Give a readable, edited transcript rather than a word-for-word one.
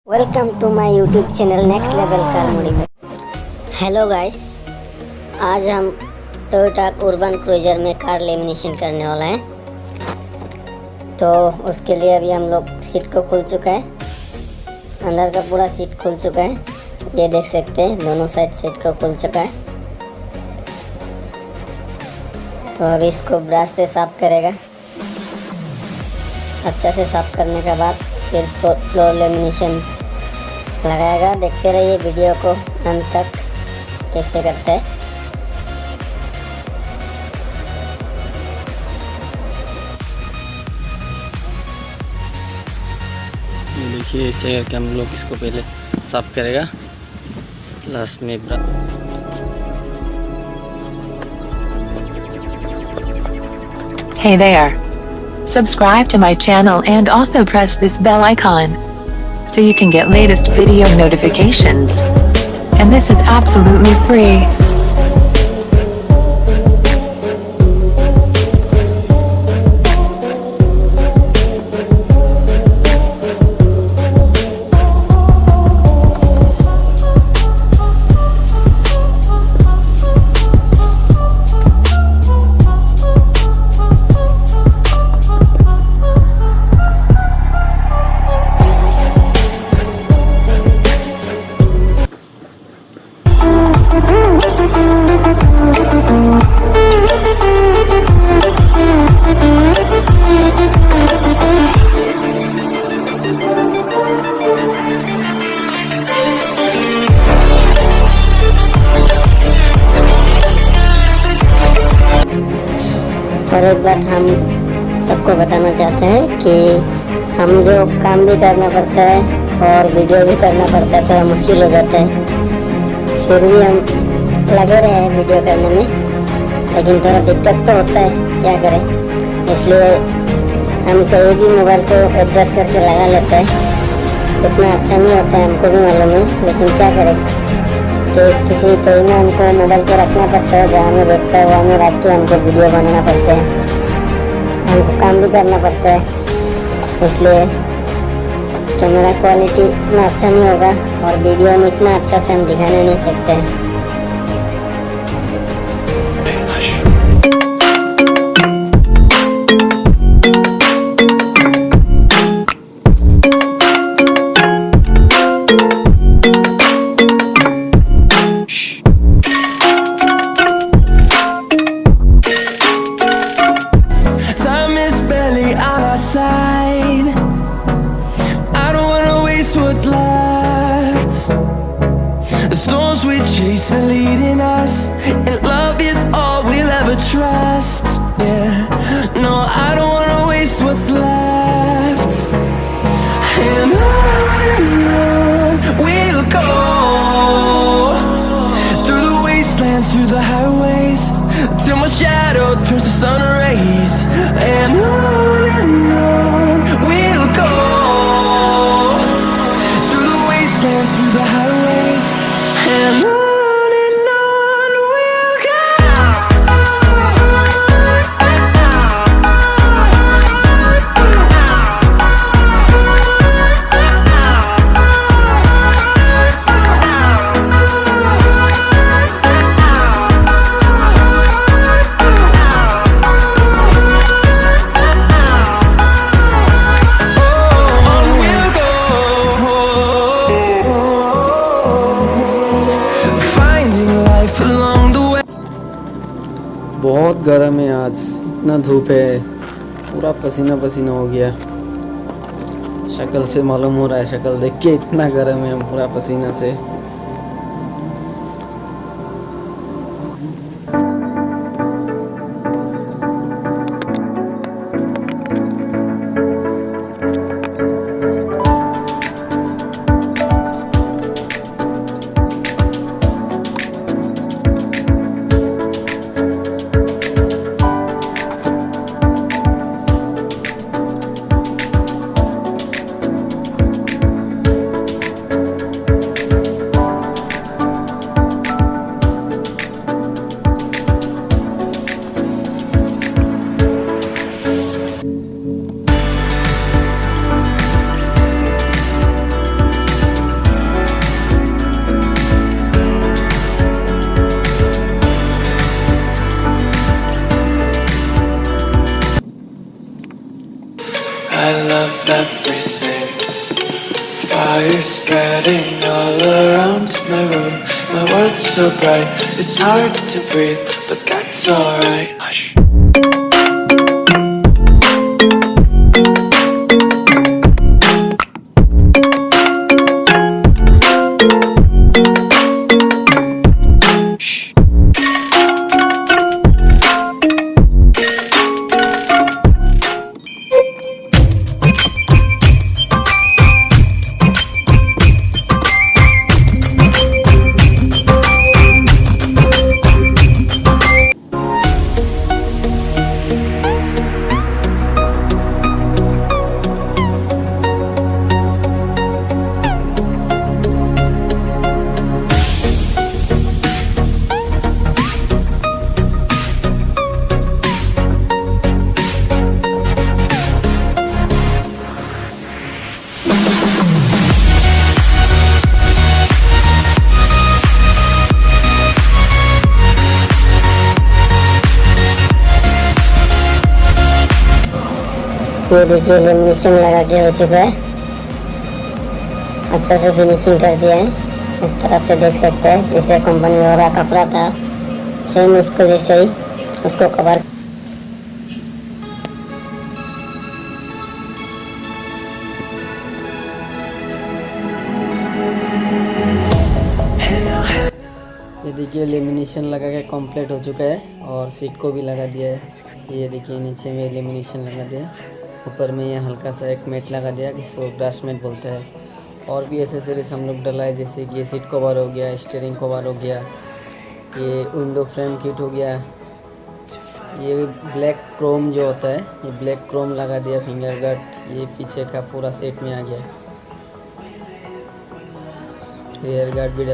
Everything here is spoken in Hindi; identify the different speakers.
Speaker 1: Welcome to my YouTube channel next level car modify. Hello guys, आज हम टोयोटा urban क्रूजर में कार लेमिनेशन करने वाला है। तो उसके लिए अभी हम लोग सीट को खुल चुका है, अंदर का पूरा सीट खुल चुका है। ये देख सकते हैं दोनों साइड सीट को खुल चुका है। तो अभी इसको ब्रश से साफ करेगा। अच्छा से साफ करने के बाद फिर फ्लोर लेमिनेशन लगाएगा। देखते रहिए वीडियो को अंत तक कैसे करते हैं।
Speaker 2: देखिए ऐसे करके हम लोग इसको पहले साफ करेगा, लास्ट में
Speaker 3: Hey there! Subscribe to my channel and also press this bell icon so you can get latest video notifications. And this is absolutely free.
Speaker 1: और एक बात हम सबको बताना चाहते हैं कि हम जो काम भी करना पड़ता है और वीडियो भी करना पड़ता है, थोड़ा मुश्किल हो जाता है। फिर भी हम लगे रहे हैं वीडियो करने में, लेकिन थोड़ा दिक्कत तो होता है, क्या करें। इसलिए हम कहीं भी मोबाइल को एडजस्ट करके लगा लेते हैं। इतना अच्छा नहीं होता है, हमको भी मालूम है, लेकिन क्या करें कि कहीं ना हमको मोबाइल को रखना पड़ता है। जहाँ में देखता है वहाँ में रख के हमको वीडियो बनाना पड़ता है, हमको काम भी करना पड़ता है। इसलिए कैमरा क्वालिटी इतना अच्छा नहीं होगा और वीडियो में इतना अच्छा से हम दिखाने नहीं सकते हैं।
Speaker 4: What's left? The storms we chase are leading us, and love is all we'll ever trust. Yeah, no, I don't wanna waste what's left. And on we'll go, through the wastelands, through the highways, till my shadow turns to sun rays. And on we'll go, through the highways, and on we'll go.
Speaker 2: बहुत गर्म है आज, इतना धूप है, पूरा पसीना पसीना हो गया। शक्ल से मालूम हो रहा है, शक्ल देख के इतना गर्म है हम पूरा पसीना से।
Speaker 4: fire spreading all around my room. My world's so bright, it's hard to breathe, but that's alright. Hush.
Speaker 1: ये देखिए लेमिनेशन लगा के हो चुका है, अच्छा से फिनिशिंग कर दिया है। इस तरफ से देख सकते हैं जैसे कंपनी वाला कपड़ा था सेम उसको जैसे ही उसको कवर।
Speaker 2: ये देखिए लेमिनेशन लगा के कंप्लीट हो चुका है और सीट को भी लगा दिया है। ये देखिए नीचे में लेमिनेशन लगा दिया, ऊपर में ये हल्का सा एक मैट लगा दिया जिसको ग्रास मैट बोलते हैं। और भी एसेसरीज हम लोग डला है, जैसे कि ये सीट कवर हो गया, स्टीयरिंग कवर हो गया, ये विंडो फ्रेम किट हो गया, ये ब्लैक क्रोम जो होता है ये ब्लैक क्रोम लगा दिया, फिंगर गार्ड ये पीछे का पूरा सेट में आ गया, रियर गार्ड भी